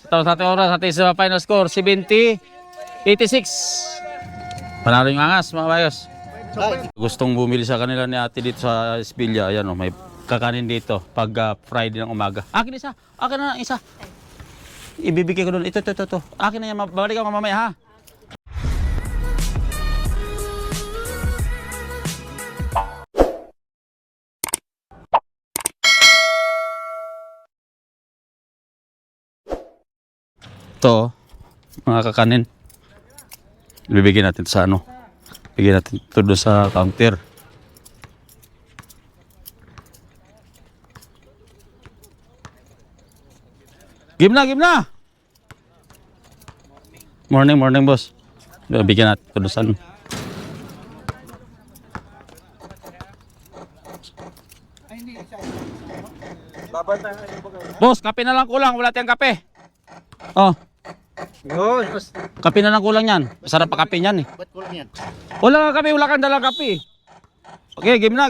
Ito sa ating oras, ating sa final score, 70-86. Panalo yung Angas, mga bayos. Gustong bumili sa kanila ni ate dito sa Espilla. Ayan o, may kakanin dito pag Friday ng umaga. Akin isa, akin na isa. Ibibigay ko doon. Ito. Akin na yan, babalik ako mamaya ha. Ito, mga kakanin. Ibibigay natin sa ano. Bigyan natin ito doon sa counter. Game na! Morning boss. Bigyan natin ito doon sa ano. Boss, kape na lang kulang. Wala tayong kape. Oh. Kape na lang kulang yan. Masarap pa kape niyan eh. Ba't kulang yan? Wala ka kape, wala kang dalang kape. Okay, game na.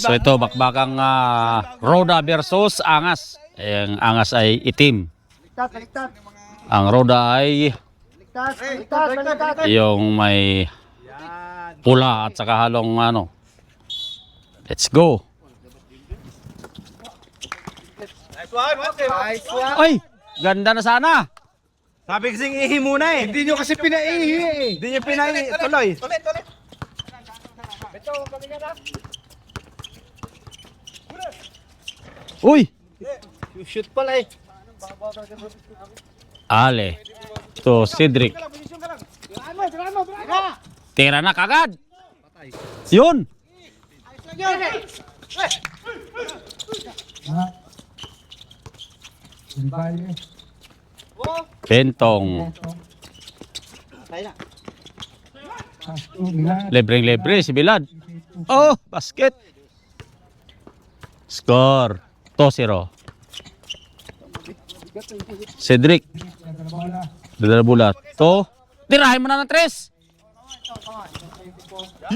So ito, bakbakang Roda versus Angas. Ang Angas ay itim. Ligtat. Ang Roda ay Ligtat. yung may pula at saka halong ano. Let's go. Nice one. Oy, ganda na sana. Sabi kasing ihi muna eh. Hindi nyo kasi pinaihi eh. Hindi niya pinaihi. Tuloy. Uy, Shoot pala eh. Ale. To Cedric. Tira na kagad. Yun. Bentong. Libreng-libre si Bilad. Oh, basket. Score 2-0. Cedric. Dala bulat. To. Tirahin mo na ng 3.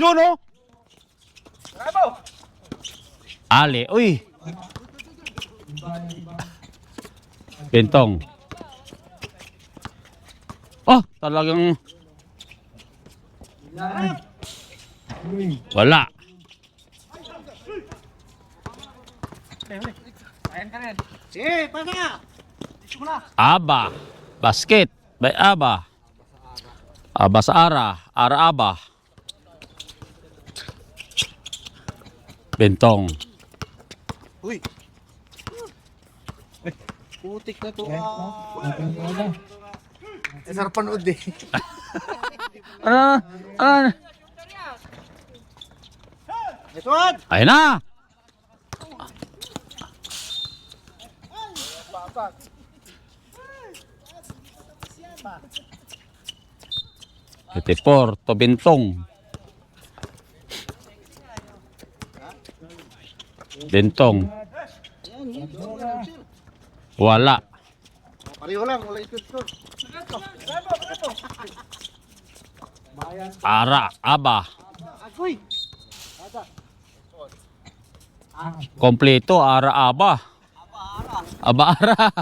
Yun oh. Ali. Uy. Bentong. Oh, talagang wala. Sige, pasa nga. Aba. Basket. By Aba. Aba sa Ara. Ara Aba. Bentong. Uy. Putik na to. Sarap panood eh. Ano? Ito one. Ayun na. Ito to Bentong. Bentong. Wala. Pareho lang, wala ito. Ara, Aba. Uy. Kompleto, Ara, Aba. Aba, Ara.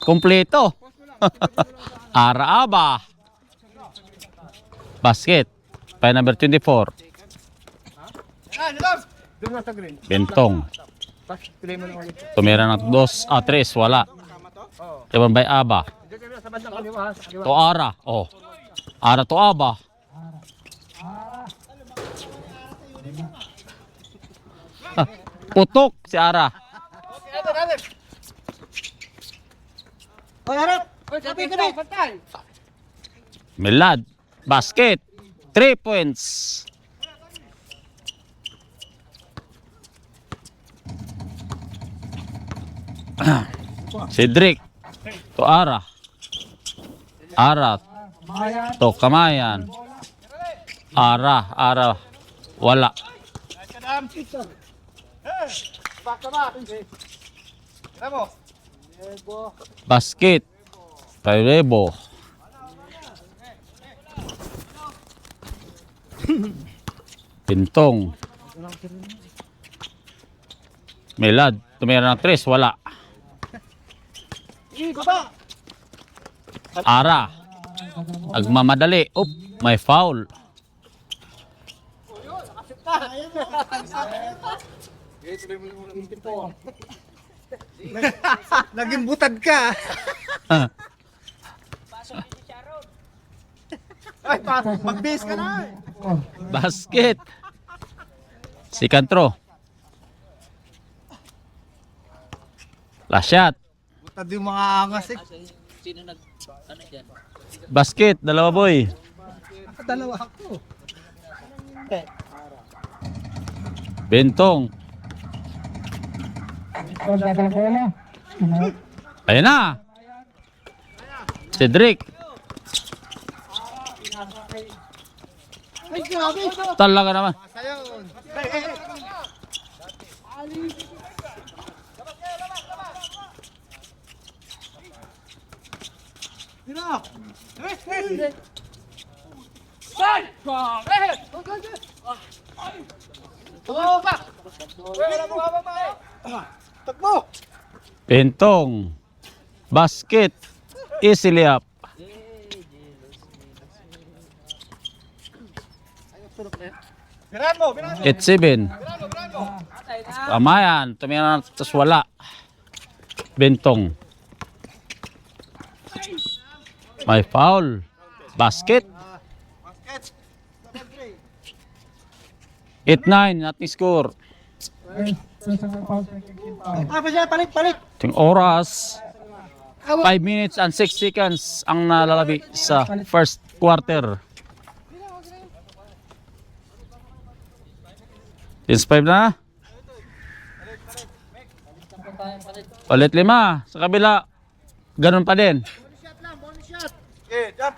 Kompleto. Ara, Aba. Basket. By number 24. Bentong. Tumira ng 2, 3, wala. Diba by Aba. To Ara. Oh. Ara to Aba. Putok si Ara. Milad. Basket. 3 points. Cedric. To Ara. Ara. To Kamayan. Ara. Wala. Basket. Tayo Rebo. Pintong. Melad. Tumira ng 3. Wala. Ara. Agmamadali. Oop. May foul. Naging butad ka. Ay, mag-base ka na. Basket. Si Cantro. Last shot. Butad yung mga angas eh. Basket. Dalawa boy. Dalawa ako. Bentong. Ayan na. Cedric. Ay, grabe. Talaga naman. Sayon. Dino. Takbo. Bentong. Basket. Easily up. Biran mo, biran mo. 8-7. Pamayan. Tumira na. Tapos wala. Bentong. May foul. Basket. Basket. 8-9. Nating score. Ah, pa siya, palit. Yung oras. 5 minutes and 6 seconds ang nalalabi sa first quarter. Is 5 na. Palit 5. Sa kabila. Ganun pa din. Okay, jump.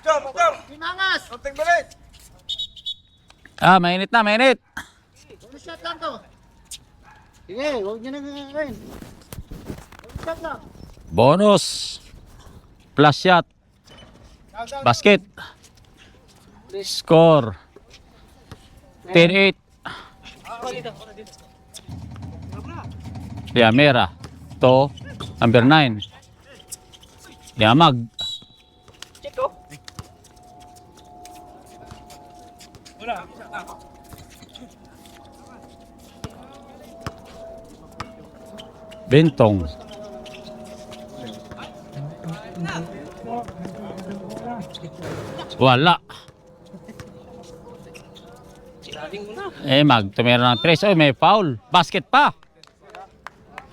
Hinangas. Konting balit. Mainit na, mainit. Bonus shot lang to. Sige, huwag niyo nang gagawin. Bonus shot lang. Bonus. Plus shot. Basket. Score. 10-8. Liamera. To. Number 9. Liamag. Bentong. Wala. Mag tumira ng 3. Oy, may foul. Basket pa.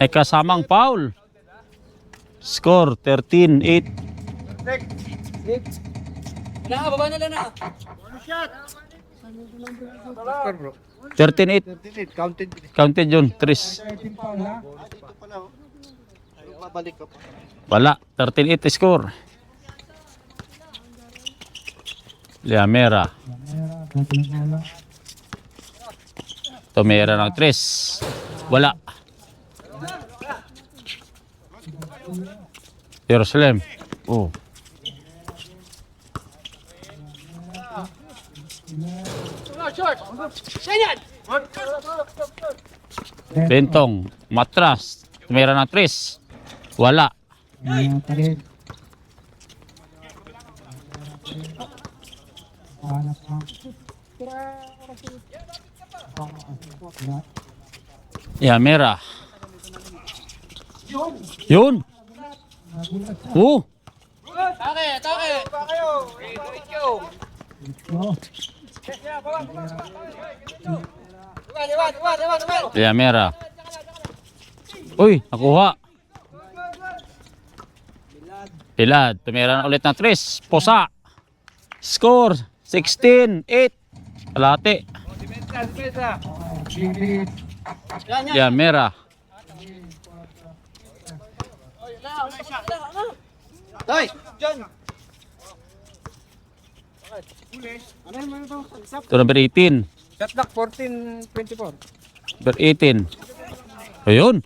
May kasamang foul. Score 13-8. Bonus shot. 13-8. 38, counted. Counted yun. 3. Ito pala. Oh. Babalik ka pa. Wala. 13-8 score. Liamera. Tumira ng 3. Wala. Jerusalem. Oh. Bentong. Matras. Tumira ng 3. Wala. Liamera. Yun. Oh. Liamera. Uy, nakuha. Pilad. Tumira na ulit ng 3. Posa. Score 16-8. Kalate. Liamera. Hoy! Ito number 18. Shot clock 14-24. Number 18. Ayun.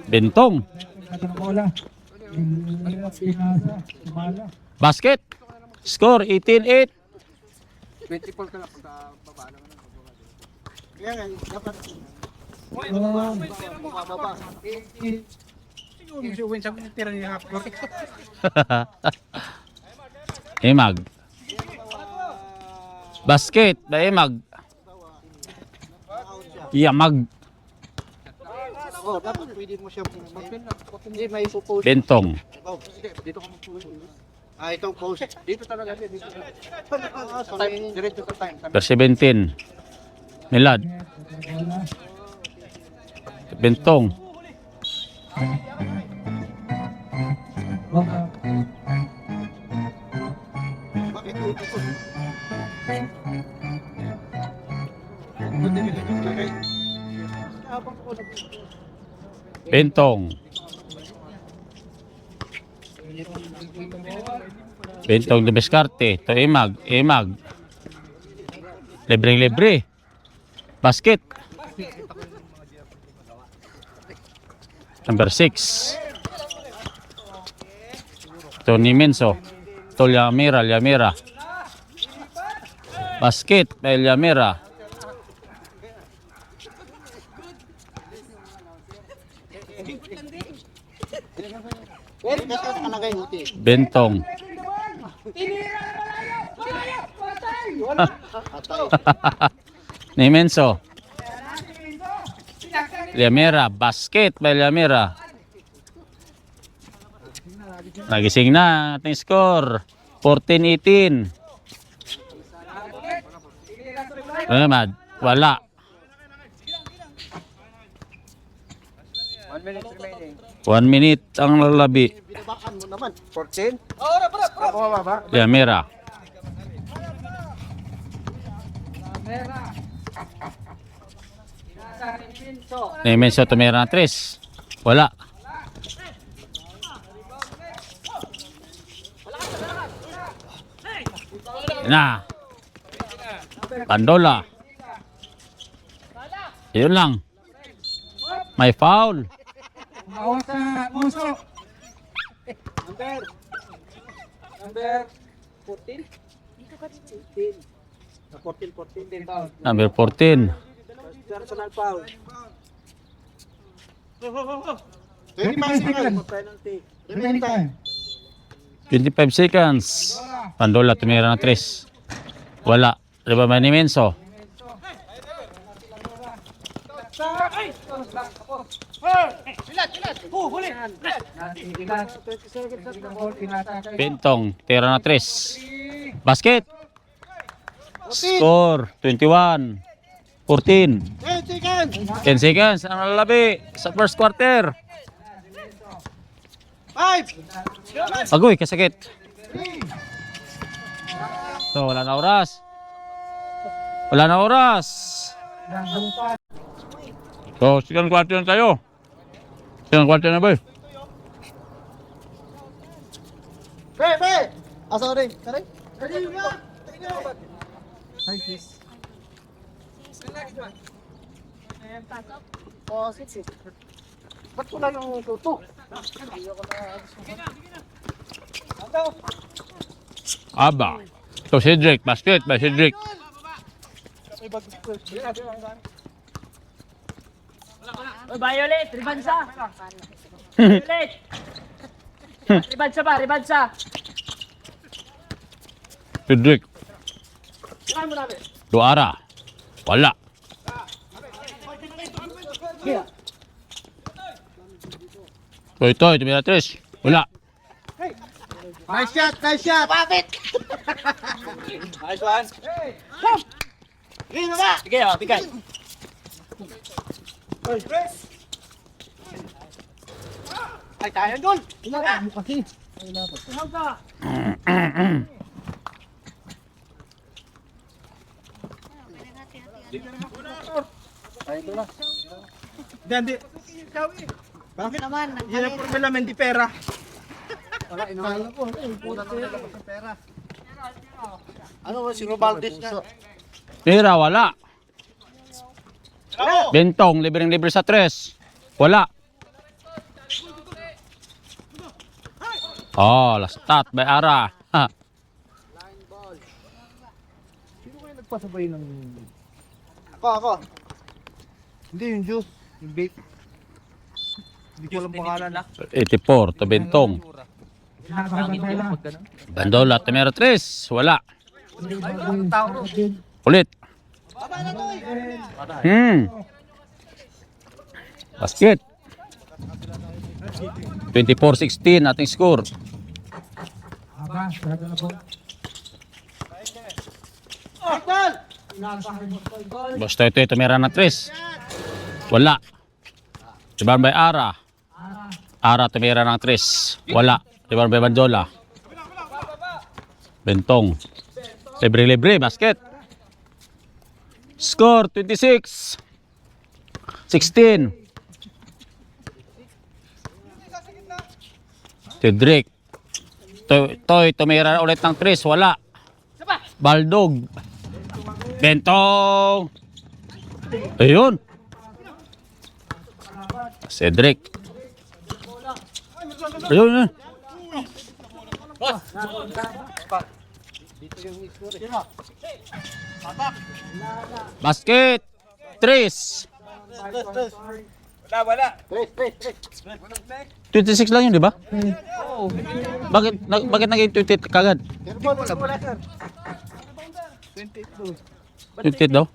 Bentong. Basket. Score 18-8. 24 ka lang pagka baba naman. Kaya nga, dapat. Bumababa. Yung si Owen sa tira niya half court. Imag. Basket, ba imag. Yamag. Oh, dapat pwede mo siya hindi may suppose. Bentong. Oh, dito ka mag-post. Ah, itong post. Dito talaga dito. Time, Diretso sa time. Per 17. Milad. Bentong. Bakit ito ko? Bentong. Bentong de Bescarte. To imag. Imag. Libre-libre. Basket. Number 6. Tony Menso. To Liamira. Liamira. Basket. By Liamira. Well, kasi ang nagay huti. Bentong. Ni Menso. Liamira. Basket by Liamira. Nagising na ating score. 14-18. Ano naman? Wala. 1 minute remaining. 1 minute ang lalabi. Binabakan mo naman. 14? Ako baba. Liamira. Ni Menso tumira na 3. Wala. Na. Bandola. Yun lang. May foul. Bawas sa puso. Number 14? 14 foul. Number 14. Personal foul. 25 seconds. Penalty. Remaining time. 25 seconds. Bandola tumira na 3. Wala. Diba ba ni Menso? Bentong tira na 3. Basket. Score 21. 14. 10 seconds. 10 seconds ang lalabi sa first quarter. 5. Agoy, kasakit. So, wala na oras. Wala na oras. So, second quarter na tayo. Second quarter na ba? Pre. Ah, sorry. Sorry. Ready na. Hi, please. Oh, sige. Ba't ko lang yung tuto? Aba. So, Cedric. Basket by Cedric. Violet, ribansa. Violet. Ribansa ba, ribansa. Cedric. Duara. Wala. Ito, tumira 3. Wala. Nice shot. Bakit? Nice one. Game na ba? Sige, oh, bigay. Ay, tayo doon. Ilaw mo kasi. Hindi. Bakit naman? Yan ang problema, hindi pera. Wala, inahala ko. Puta ko na sa pera. Ano ba, si Robaldes na? Tira, wala. Bentong, libreng-libre sa 3. Wala. Oh, last start by Ara. Ha. Pasabay ng... Ako. Hindi, yung juice. Yung vape. Hindi ko alam pangalan. 84, to Bentong. Bandola, tumira 3. Wala. Ulit. Basket. 24-16 ating score. Basta ito tumira ng 3. Wala. Tiban by Ara. Ara tumira ng 3. Wala. Tiban by Bandola. Bentong. Libre-libre, basket. Score 26. 16. Cedric. Toy, tumira ulit ng 3. Wala. Baldog. Bentong. Ayun. Cedric. Ayun. Basket. 3. Wala. 26 lang yun, di ba? Bakit naging 28 kagad? 28 daw?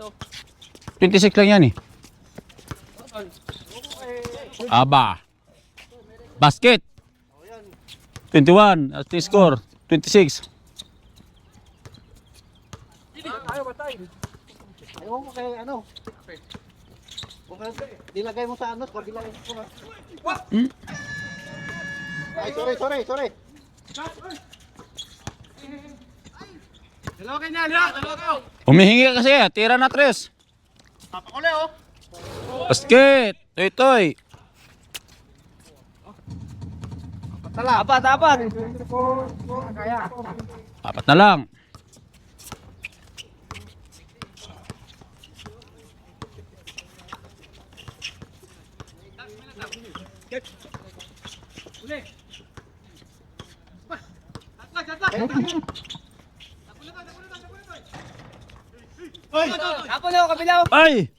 26 lang yan eh. Aba. Basket. 21. At the score. 26. Ayaw mo kay ano? Kung nilagay mo sa ano, kabila yung ko. Ay, sorry. Dalawa kayo na, dalawa kayo. Humihingi ka kasi, tira na 3. Papakuli oh. Basket. Toy. Apat. Apat na lang. Kapon ako, kabilaw. Ay!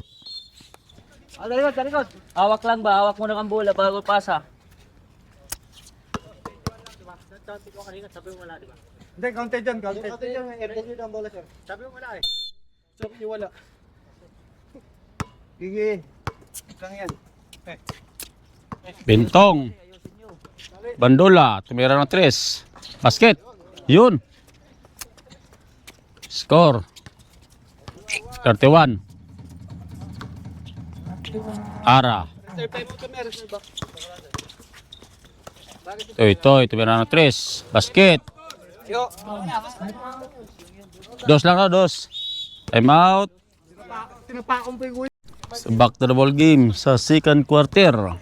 Talikod. Hawak lang ba? Hawak mo na ang bola bago pasa. Hindi, counted dyan, counted. Ito yung RW ng bola, sir. Sabi mo wala eh. Sabi niyo wala. Sige. Lang yan. Bentong. Bandola, tumira ng 3. Basket. Yun. Score. 31. Ara. Toy, tumira ng 3. Basket. Dos lang na, dos. Time out. Tinapakong pa yung So, back to the ball game sa second quarter.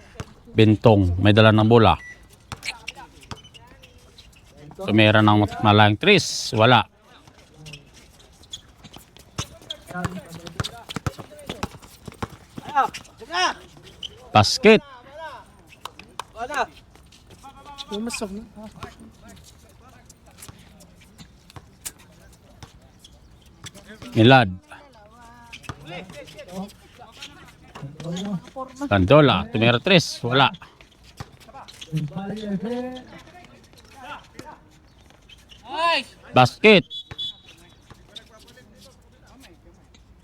Bentong, may dala ng bola. Tumira ng malang 3. Wala. Basket. Milad. Bandola, tumira 3. Wala. Basket.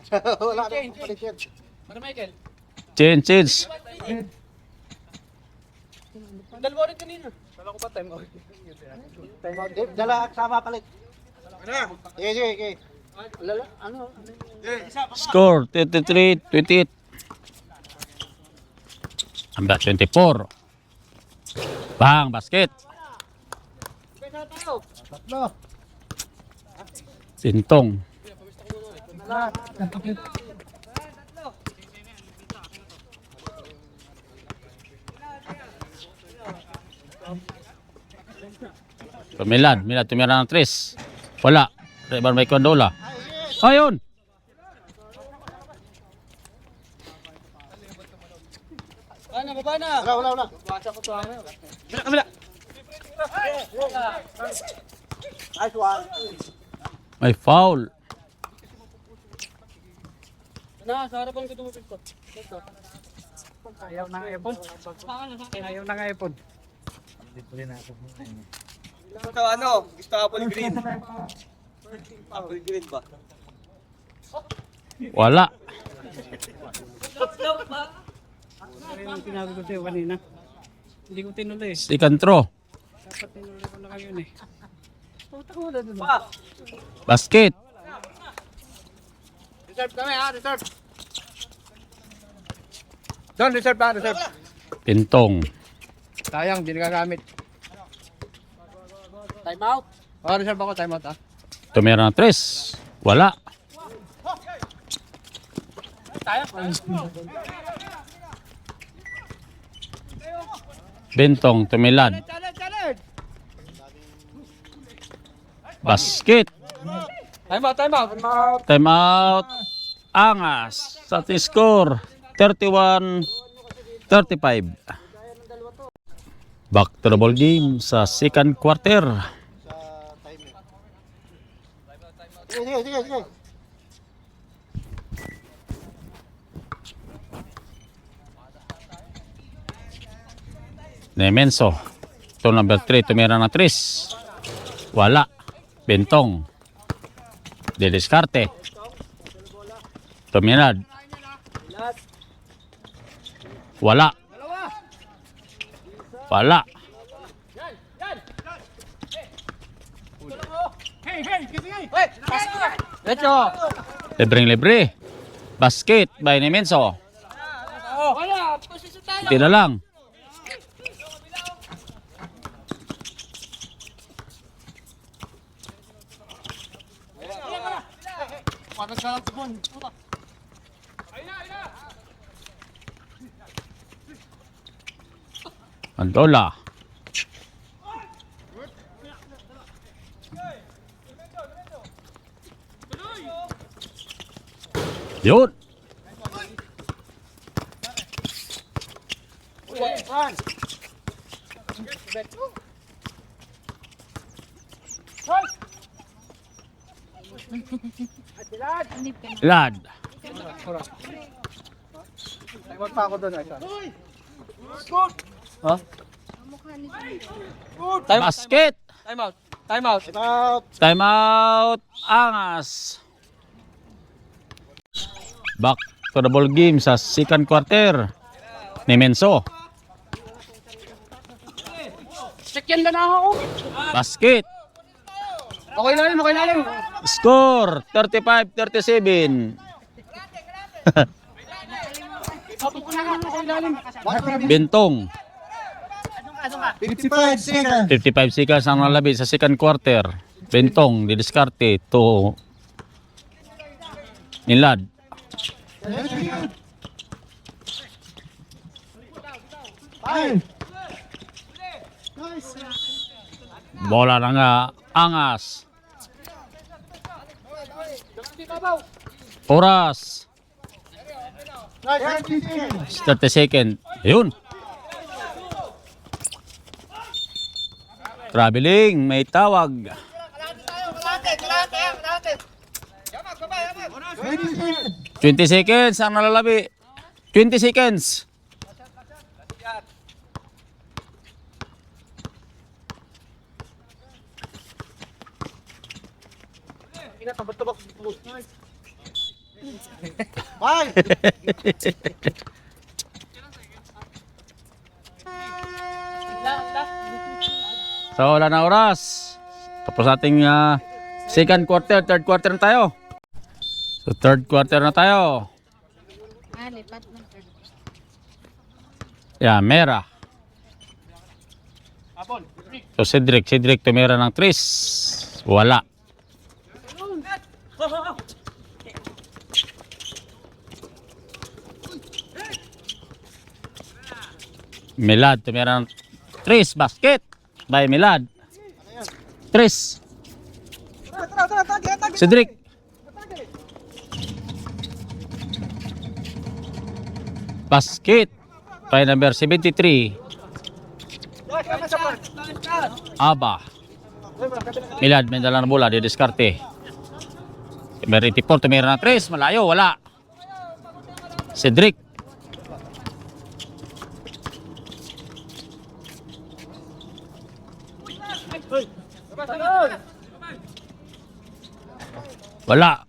Wala na akong palit yan. Change. Dalawa rin kanina. Dala ko pa time out. Time out. Dala, sama palit. Sige. Lala, ano? Score 33-28. Hanggang 24. Bang, basket. Tatlo. Sintong. Milad tumira ng 3. Wala. Rebar may Condola. Ayun. Wala. Kabila. Nice one. May foul. Na, sa harapan ko tumupit ko. Ayaw na nga ipon. Ayaw na nga ipon. Ito ano? Gusto ka apple green. Apple green ba? Wala. Ano yung sinabi ko sa'yo kanina? Hindi ko tinuloy. Second throw. Dapat tinuloy ko na kayo eh. Basket. Reserve kami ha, reserve. Don, reserve pa, reserve. Pintong. Sayang, hindi nagagamit. Time out. Oh, reserve ako, time out ah. Tumira ng 3. Wala. Bentong tumilad. Basket. Time out, time out. Time out. Angas. Sa score 31-35. Back to the ball game sa second quarter. Sige, sige, sige. Nemenso. Ito number 3. Tumira ng 3. Wala. Bentong. Didiskarte. Tumirad. Wala. Wala. Lecho. Libreng-libre. Basket by Nemenso. Wala. Posisyon tayo. Hindi na lang. Andola. Yun. Lad. Time out pa ako doon. Ha? Time out. Basket. Time out. Time out. Time out. Time out. Angas. Back to the ball game sa second quarter. Nemenso. Check yan na ako. Basket. Okay na rin, okay na rin. Score 35-37. Bentong. 55 seconds. 55 seconds ang nalabi sa second quarter. Bentong didiskarte to Nilad. Five. Bola na nga Angas. Oras 30 seconds. 30 second. Ayun. Traveling, may tawag. 20 seconds. 20 seconds ang nalalabi. 20 seconds. Five. So wala na oras. Tapos ating second quarter, third quarter na tayo. So third quarter na tayo. Lipat ng Yeah, Mera. So Cedric tumira ng 3. Wala. Milad tumira ng 3. Basket by Milad. 3. Cedric. Basket by number 73. Aba. Milad may dala na bola, didiskarte. Number 84 tumira ng 3. Malayo, wala. Cedric. Wala.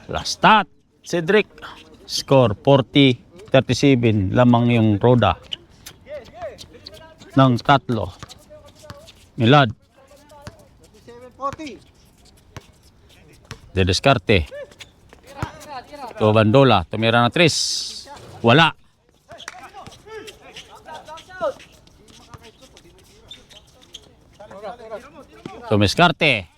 Last stat. Cedric. Score 40-37. Lamang yung roda. Ng tatlo. Milad. 740. De Descarte. To Bandola. Tumira na 3. Wala. To Mescarte.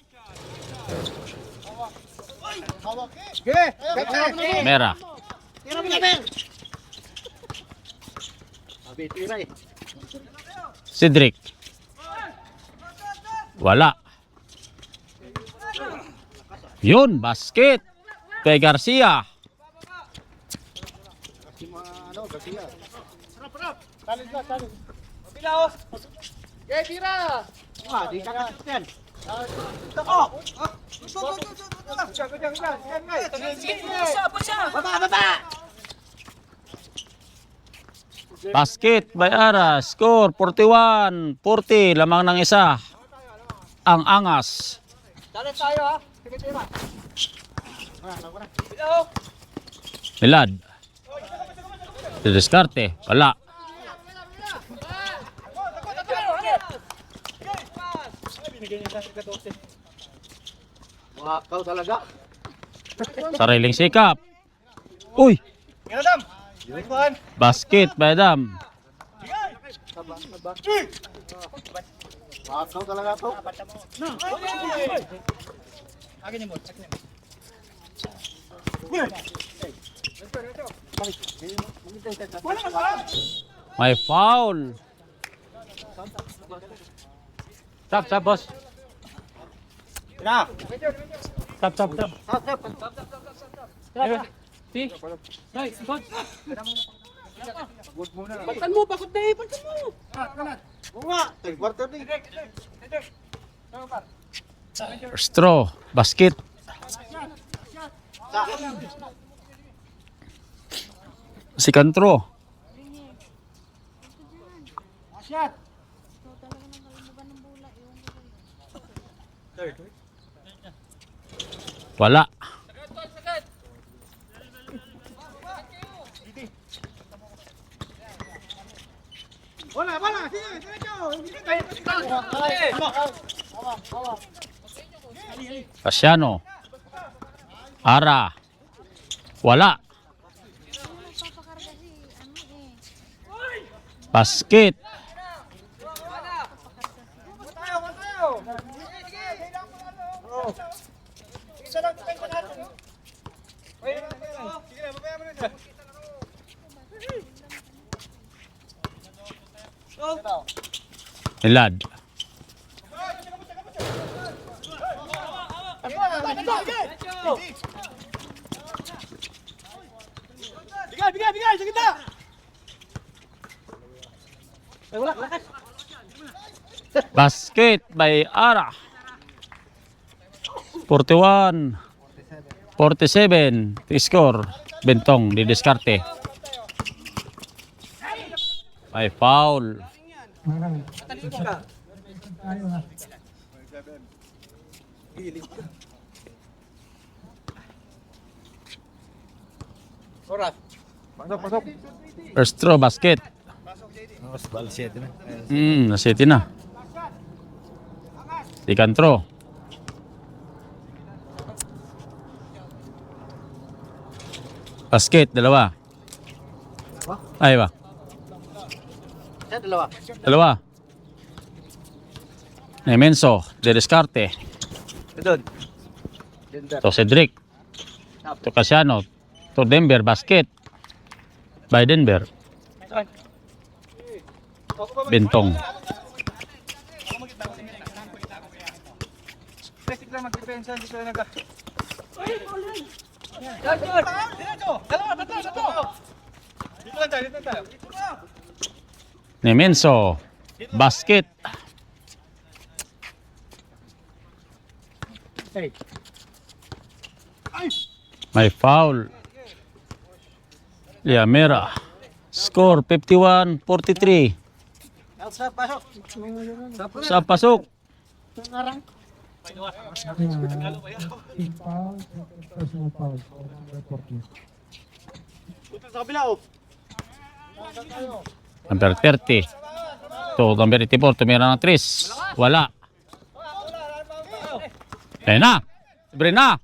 Mera. Tira mo na, Ben. Sabi, tira eh. Cedric. Wala. Yun, basket. Kay Garcia. Si mga ano, Garcia. Talid ka, talid. Bilaos. Di ka kasi yan. Basket by Ara. Score 41-40. Lamang ng isa. Ang angas. Dalit tayo ha. Sige, tira. Bilaos. Milad. De Descarte. Wala. Wakaw talaga. Sariling sikap. Uy. Adam. Yuan. Basket by Adam. Wakaw talaga to. May foul. Stop, boss. Tira. Stop. See? Right, good. Pagtan mo, bakit na eh, pagtan mo. Bunga. Tag-quarter din. Straw. Basket. Si Cantro. Wala. Wala. Sige, Casiano. Ara. Wala. Basket. Milad. Bigay, sa gitna. Basket by Ara. 41-47. Score. Bentong di Descarte. May foul. Oras. Pasok. First throw basket. Nasiti na. Di Cantro. Basket, dalawa. Ay ba? dalawa. Dalawa. Nemenso, de Descarte. Doon. To Cedric. To Casiano. To Denver, basket. By Denver. Bentong. Basic lang mag-depensa dito na naga. Diretso. Dalawa. Dito lang tayo. Nemenso, basket. May foul. Liamera. Score 51-43. Outside, pasok. Sa pasok. Ngarang. Sa kabila, oh. Number 30. To number 84. Tumira ng 3. Wala. Ayun na. Libre na.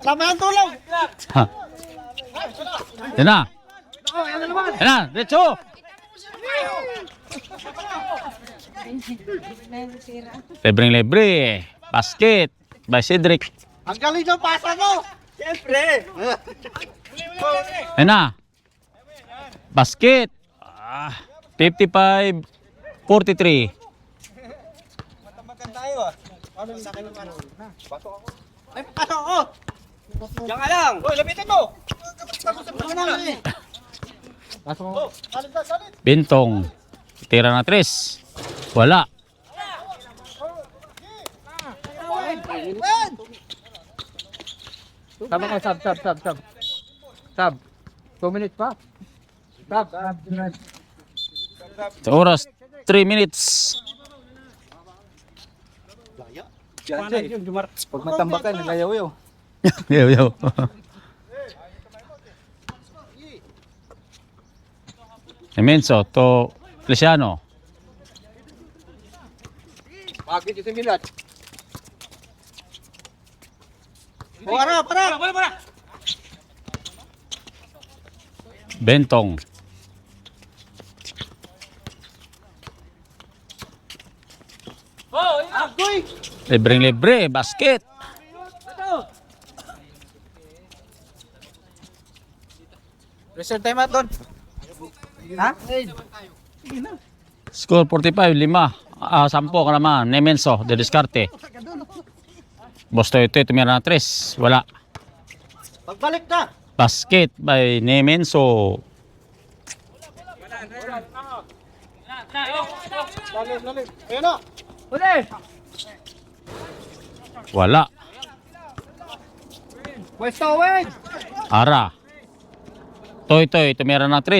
Tama ang tulong. Ayun na. Ayun na. Diretso. Libreng-libre. Basket. By Cedric. Ang galing ng pasa mo. Siyempre. Ayun na. Basket. 55-43. Matamagan tayo ah. Ay, pasok ako. Diyan ka lang. Hoy, lapitan mo. Ano na lang eh. Pasok ako. Salit na, salit. Bintong. Tira na 3. Wala. Tama ka, sub. Sub. 2 minutes pa. Sub. Sa oras, 3 minutes. Pag matambakan, nagayaw yun. Yo. Emenso to Feliciano. Bakit yung similat? Para. Bentong. Libreng-libre, basket. Reserve time out doon. Ha? Score 45, 5. 10 ka naman. Nemenso, de diskarte. Bosto ito, tumira na 3. Wala. Pagbalik na. Basket by Nemenso. Ayun na. Wala. Pwesto, wait! Ara. Toy, tumira na 3.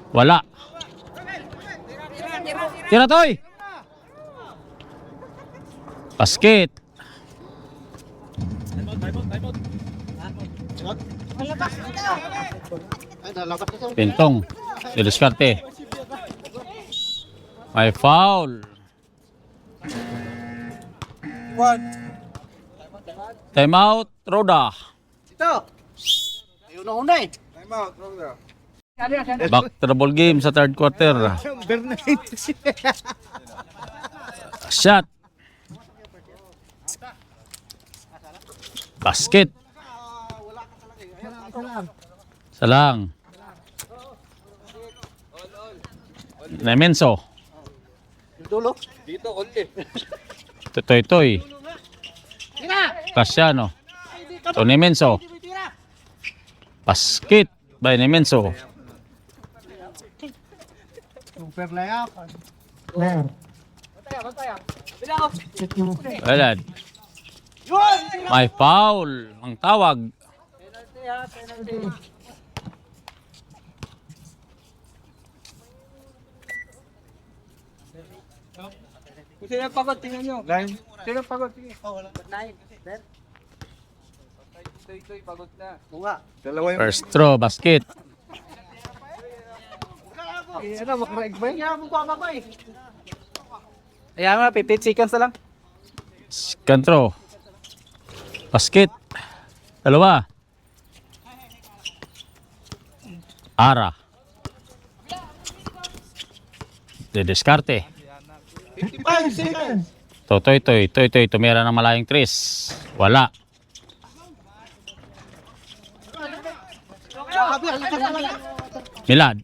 Wala. Tira, Toy! Basket. Ay, nalabas na siya. Bintong. Didiskarte. May foul. Time out, Roda. Ito. Ayun na una eh. Back to the ball game sa third quarter. Shot. Basket. Salang. Nemenso. Yung dulo. Dito, konti. Toy. Casiano. To Nemenso. Basket by Nemenso. Super layup. Wala. May foul. Ang tawag. Kung sino pagod, tingnan nyo. Sino pagod? Sige. Ito'y pagod na. Bunga. First throw, basket. Ano, makaraig ba yun? Kaya mo pa ba eh. Ayan mo, 15 seconds na lang. Second throw. Basket. Dalawa. Ara. Didiskarte. 55 seconds. Toy. Tumira ng malayong 3. Wala. Milad.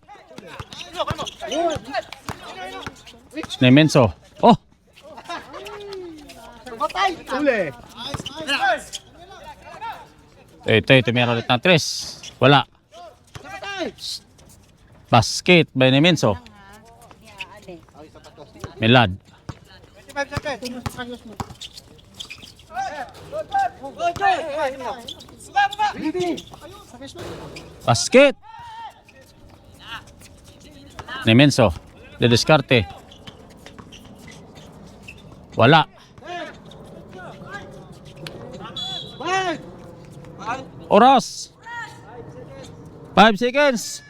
Nemenso. Oh! Uli. Tumira ulit ng 3. Wala. Basket by Nemenso. Milad. 25 seconds. Ayos mo. Basket! Nemenso. Didiskarte. Wala. Oras. 5 seconds.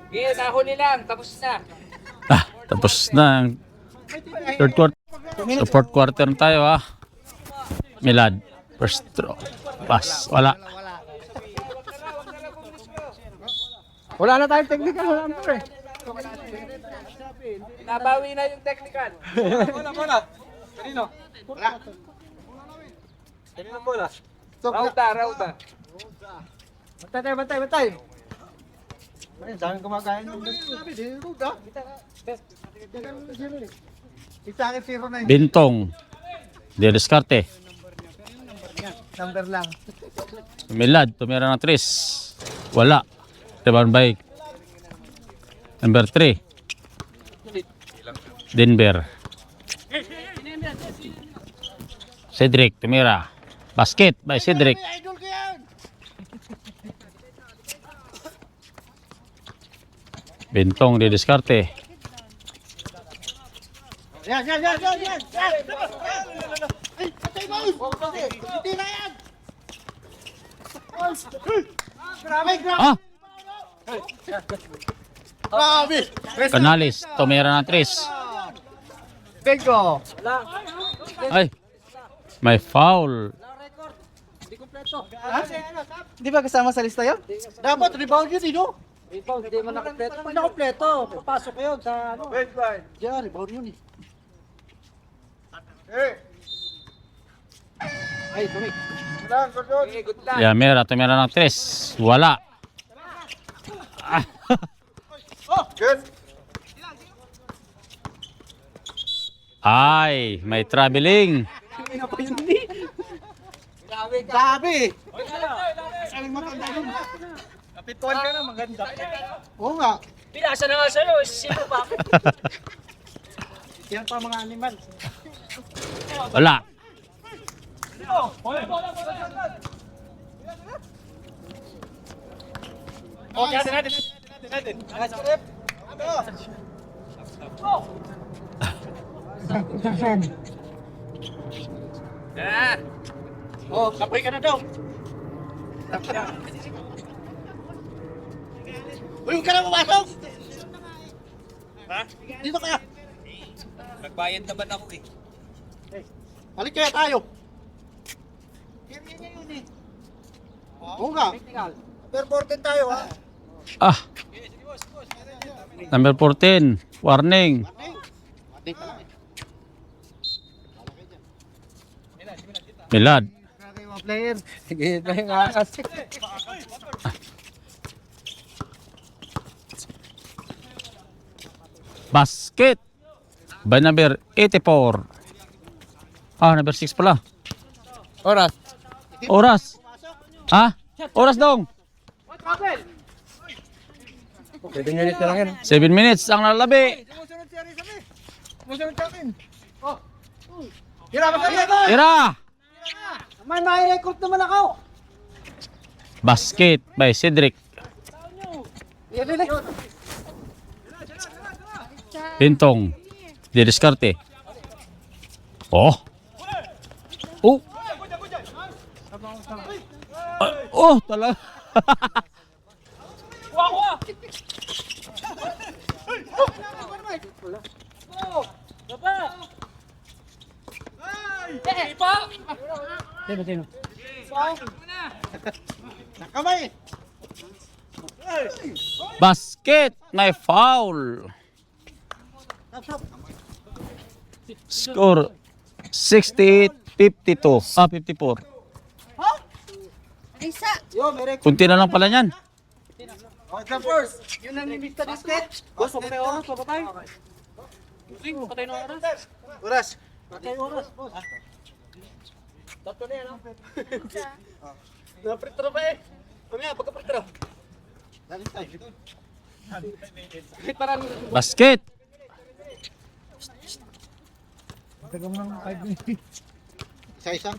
Sige, nahuli lang. Tapos na. Ah, tapos na ang third quarter. So fourth quarter na tayo ha. Milad. First throw. Pass. Wala. Wala na tayong technical. Wala na pre. Nabawi na yung technical. Bola. Kanino? Wala. Kanino bola? So, Rauta. Bantay. Ay, saan kumakain ng sabi, di ruda. Isa akin 09. Bintong. Didiskarte. Number lang. Milad. Tumira ng 3. Wala. Rebound by number 3. Denver. Cedric. Tumira. Basket by Cedric. Idol ko yan. Bintong didiskarte. Yan. Ay, patay mo. Hindi na yan. Grabe. Ah! Grabe. Canales. Tumira ng 3. Bingo. Ay. May foul. Di ba kasama sa lista yun? Dapat rebound yun, no? Rebound, hindi mo nakapleto. Pag nakapleto, papasok ko yun sa ano. Diyan, rebound yun eh. Ay, tumik. Okay, good luck. Yamera. Tumira ng 3. Wala. Ah. Ay, may traveling. Grabe. Saling maganda yun. Kapituan ka na, maganda. Oo nga. Pinasa na nga sa'yo, sino pa ako? Yan pa mga animal. Wala. Okay, natin. Oh, kapoy ka na daw. Uy, huwag ka na pumasok! Ha? Dito kaya. Nagbayad naman ako eh. Balik kaya tayo. Oo nga. Number 14 tayo ha. Ah. Number 14. Warning. Milad. Mga player. Sige, tayo nga kasi. Basket. By number 84. Ah, number 6 pala. Oras. Oras. Ha? Oras dong. Pwede nga nito lang yan. 7 minutes ang lalabi. Musunod sa akin. Oh. Tira ba kami? Tira. May record naman ako. Basket by Cedric. Bintong. Didiskarte. Oh. Oh. Oh, talaga. Sino? Nakamay. Basket. May foul. Score 68-52. Ah, 54. Risa. Yo, may record. Kunti na lang pala yan. Oh, the first. Yun ang nimita ni Stitch. Boss, patay oras. Patay. Patay na oras. Oras. Patay oras, boss. Tatlo na yan, ha? Napritro pa eh. Pamaya, pagka-partero. Dali tayo. Basket. Isa-isa.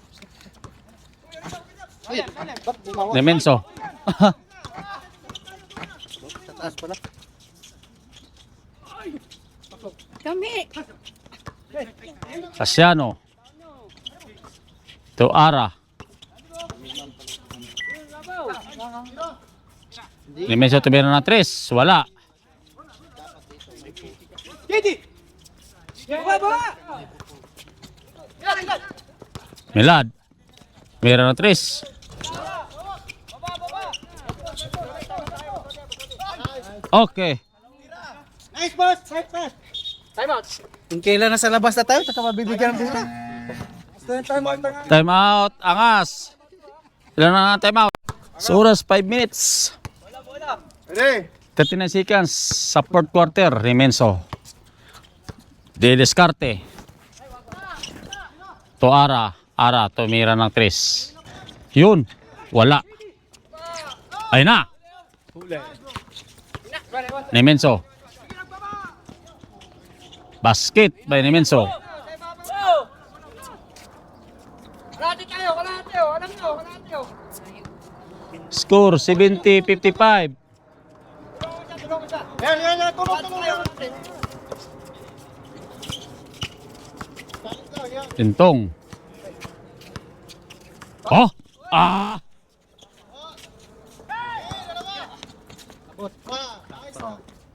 Ay, ba't bumawa? Nemenso. Sa taas pala. Kami. Casiano. To Ara. Nemenso tumira ng 3. Wala. Milad. Tumira ng 3. Okay. Nice boss! Nice boss! Time out! Kung kailan nasa labas na tayo, taka mabibigyan ng pista. Time out na nga. Time out. Angas. Ilan na time out? Sa oras 5 minutes. Ready? 39 seconds sa fourth quarter. Remenso. De Descarte. To Ara. Ara. Tumira ng 3. Yun. Wala. Ay na. Nemenso. Basket by Nemenso. Score 70-55. Yan, tulong. Tintong. Oh! Ah!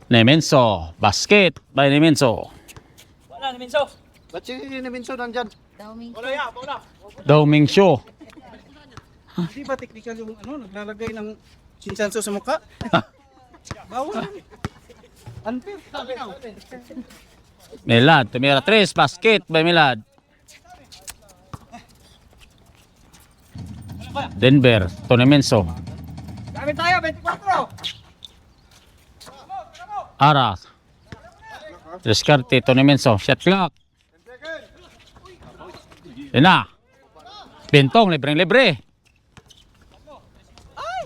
Nemenso. Basket by Nemenso. Ba't si Neminso nandyan? Dauming. Dauming Show. Hindi ba technical yung naglalagay ng chinsanso sa mukha? Bawal. Unfair. Milad. Tumira 3. Basket by Milad. Denver. To Nemenso. Dami tayo, 24. Ara. Descarte. To Nemenso. Shot clock. Yan na. Bintong. Libreng-libre.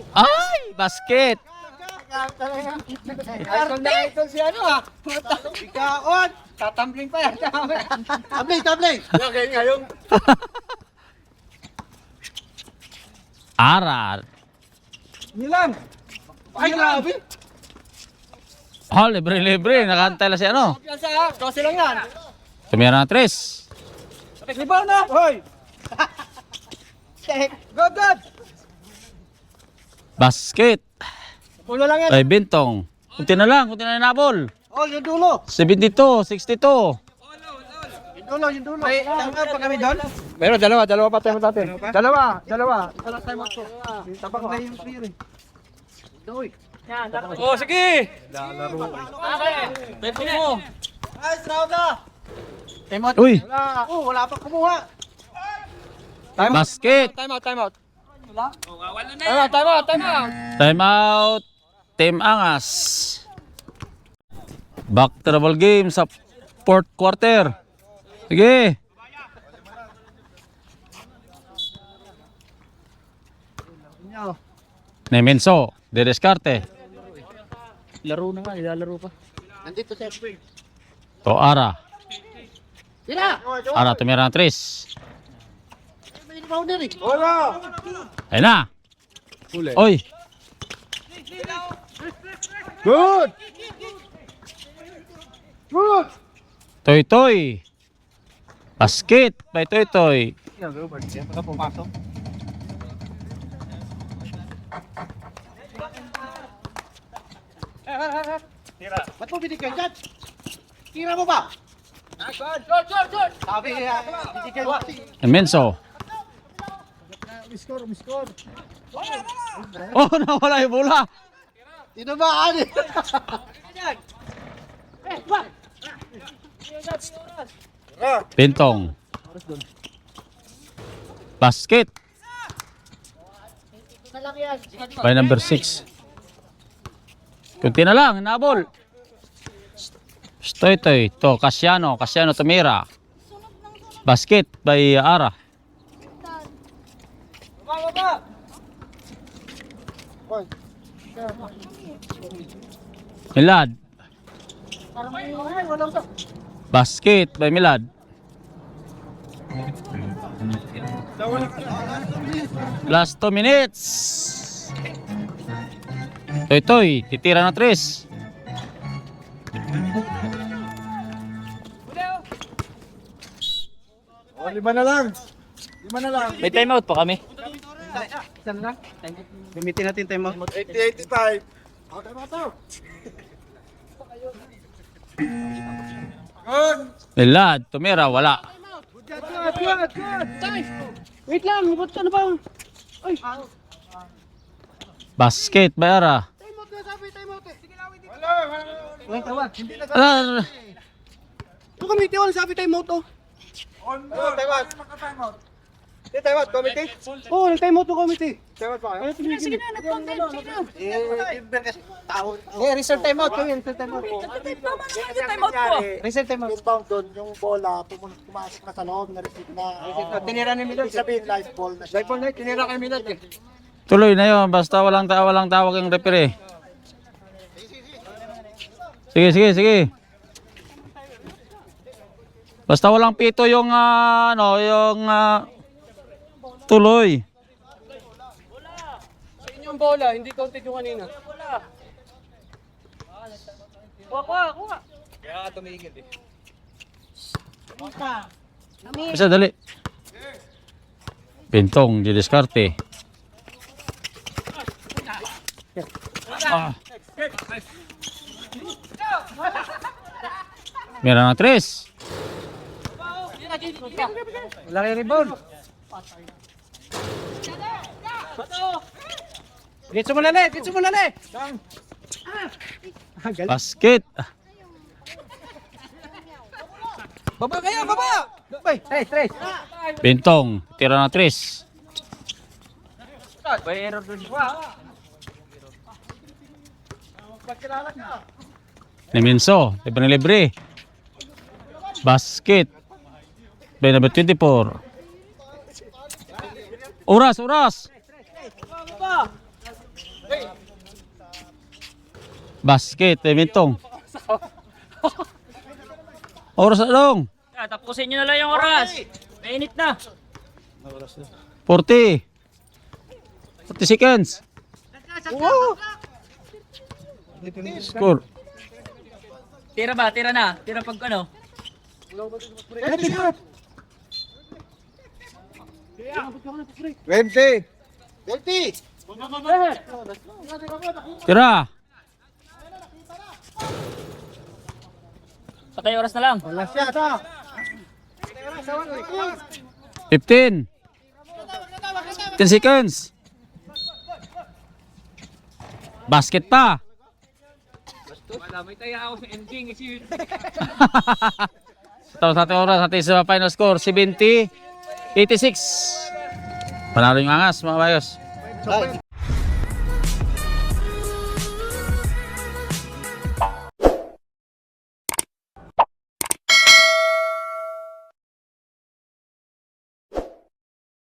Ay! Basket. Ito si ano ha? Ikaon! Tatambling pa yan. Tabling! Okay, ngayon. Ara. Nilang! Ay, grabe! Oh, libre-libre. Nakantay lang si ano. Yan sa 12 lang yan. Tumira ng 3. Libaw na! Hoy! Good, good! Basket. Pulo lang yan. Ay, Bintong. Kunti na lang nabol. Oh, yung dulo! 72, 62. Yung dulo! May tanga pa kami doon? Meron, dalawa pa tayo natin. Dalawa. Dalawa tayo magso. Tabak na yung clear eh. Uy! Oh, sige! Lalaro. Beto mo. Nice, round na! Uy, Wala pa kumuha! basket. Time out. Wala? Time out. Time out. Team Angas. Back to the ball game sa fourth quarter. Sige. Nemenso. De Descarte. Laro na nga, ilalaro pa. Nandito sa spring. To Ara. Sila! Ara, tumira ng 3. May rebounder eh. Ayun na. Oy. Good! Toy Toy. Basket by Toy Toy. Ba't mo binigyan dyan? Tira mo ba? Sabi, binigyan mo. Nemenso. Miskor. Oh, nawala yung bola. Tinamaan eh. Bintong. Basket. By number 6. Kunti na lang, nabol. Toy. To, Casiano tumira. Basket by Ara. Milad. Ay, walang sa... Basket by Milad. Last 2 minutes. Toy, titira na 3. Oh, 5 na lang. 5 na lang. May timeout pa kami. Saan na? Gamitin natin time out. 80-85. Okay mo to. Good. Milad, tumira, wala. Good. Wait lang, ba't ka na ba? Ay, Basket by Ara. walang tawag. Ala, Ito committee, walang sabi time out to. On board. Timeout. Timeout, committee. Oo, walang time out to committee. Timeout pa kayo? Sige na, nag-content. Sige na. Timber kasi tao. Reserve time out kami, reserve time out. Tama na nga yung time out ko. Reserve time out. Inbound doon, yung bola, pumasok na sa loob, na-receive na. Tinira ni Milad. Ibig sabihin, live ball na siya. Live ball na, tinira kay Milad eh. tuloy na yun. Basta walang tawag yung referee. Sige. Basta walang pito yung tuloy. Sa inyong bola, hindi counted yung kanina. Kuha. Kaya ka tumigil eh. Isa dali. Pintong, didiskarte. Meron ng 3. Wala kayo rebound. Ditso mo lali. Basket. Baba kayo, baba! Bay, tres. Pintong, tira ng 3. Bay, error doon. Neminso, libre. Basket. By number 24. Oras. Basket, Pintong. Oras na lang. Tapusin nyo na lang yung oras. Mainit na. 40 seconds. Score. Tira na. Tira pag ano. 20. Tira. Patay oras na lang. 15. 10 seconds. Basket pa. May tayo ako sa MG kasi Tapos natin oras natin sa final score 70-86. Panalo yung Angas mga bayos.